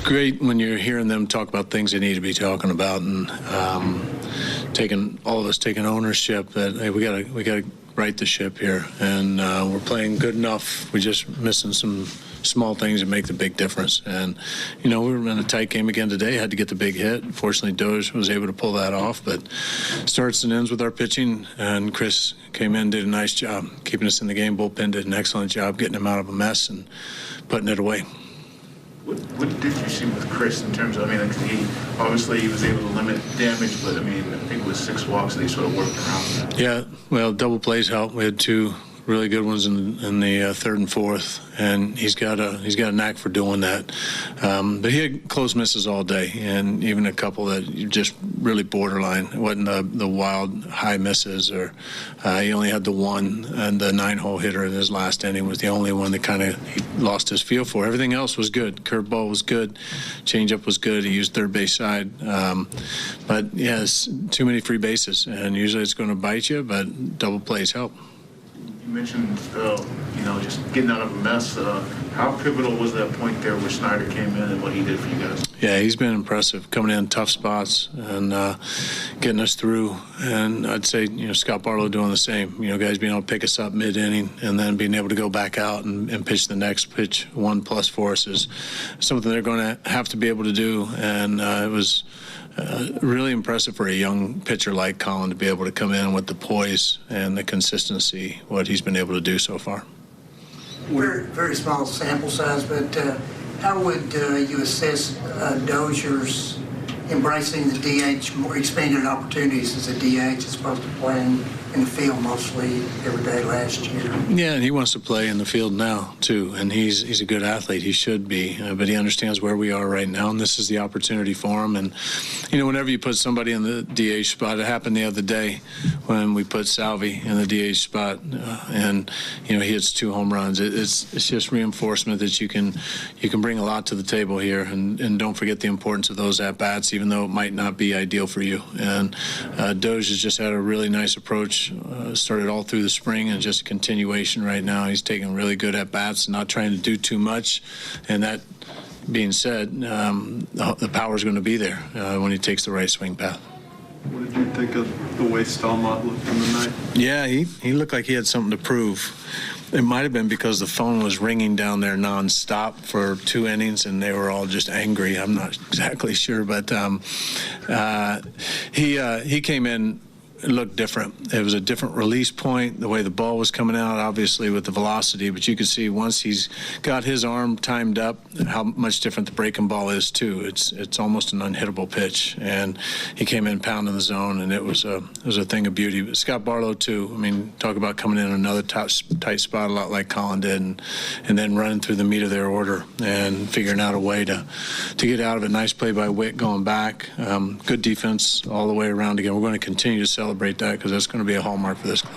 great when you're hearing them talk about things they need to be talking about, and all of us taking ownership that, hey, we gotta right the ship here, and we're playing good enough. We're just missing some small things that make the big difference. And we were in a tight game again today. Had to get the big hit. Fortunately, Doge was able to pull that off. But starts and ends with our pitching, and Chris came in, did a nice job keeping us in the game. Bullpen did an excellent job getting him out of a mess and putting it away. What did you see with Chris in terms of, he was able to limit damage, but I think it was 6 walks that he sort of worked around that. Yeah, well, double plays helped. We had 2 really good ones in the third and fourth, and he's got a knack for doing that. But he had close misses all day, and even a couple that just really borderline. It wasn't the wild high misses, or he only had the one, and the 9-hole hitter in his last inning was the only one that kind of he lost his feel for. Everything else was good. Curveball was good, changeup was good. He used third base side, but yes, too many free bases, and usually it's going to bite you. But double plays help. You mentioned, just getting out of a mess. How pivotal was that point there where Snyder came in and what he did for you guys? Yeah, he's been impressive, coming in tough spots and getting us through. And I'd say, Scott Barlow doing the same. Guys being able to pick us up mid-inning and then being able to go back out and pitch the next pitch 1+ for us is something they're going to have to be able to do. And it was really impressive for a young pitcher like Colin to be able to come in with the poise and the consistency, what he's been able to do so far. Very, very small sample size, but how would you assess Dozier's embracing the DH, more expanded opportunities as a DH as opposed to playing in the field mostly every day last year? Yeah, and he wants to play in the field now too, and he's a good athlete. He should be, but he understands where we are right now, and this is the opportunity for him. And whenever you put somebody in the DH spot, it happened the other day when we put Salvi in the DH spot, and he hits 2 home runs. It's just reinforcement that you can bring a lot to the table here, and don't forget the importance of those at bats, even though it might not be ideal for you. And Doge has just had a really nice approach. Started all through the spring, and just a continuation right now. He's taking really good at bats, not trying to do too much. And that being said, the power is going to be there when he takes the right swing path. What did you think of the way Stalmont looked in the night? Yeah, he looked like he had something to prove. It might have been because the phone was ringing down there nonstop for 2 innings, and they were all just angry. I'm not exactly sure, but he came in. It looked different. It was a different release point, the way the ball was coming out, obviously with the velocity, but you could see once he's got his arm timed up how much different the breaking ball is too. It's almost an unhittable pitch, and he came in pounding the zone, and it was a thing of beauty. But Scott Barlow too, talk about coming in another tight spot a lot like Colin did, and then running through the meat of their order and figuring out a way to get out of it. Nice play by Witt going back. Good defense all the way around again. We're going to continue to celebrate that because that's going to be a hallmark for this club.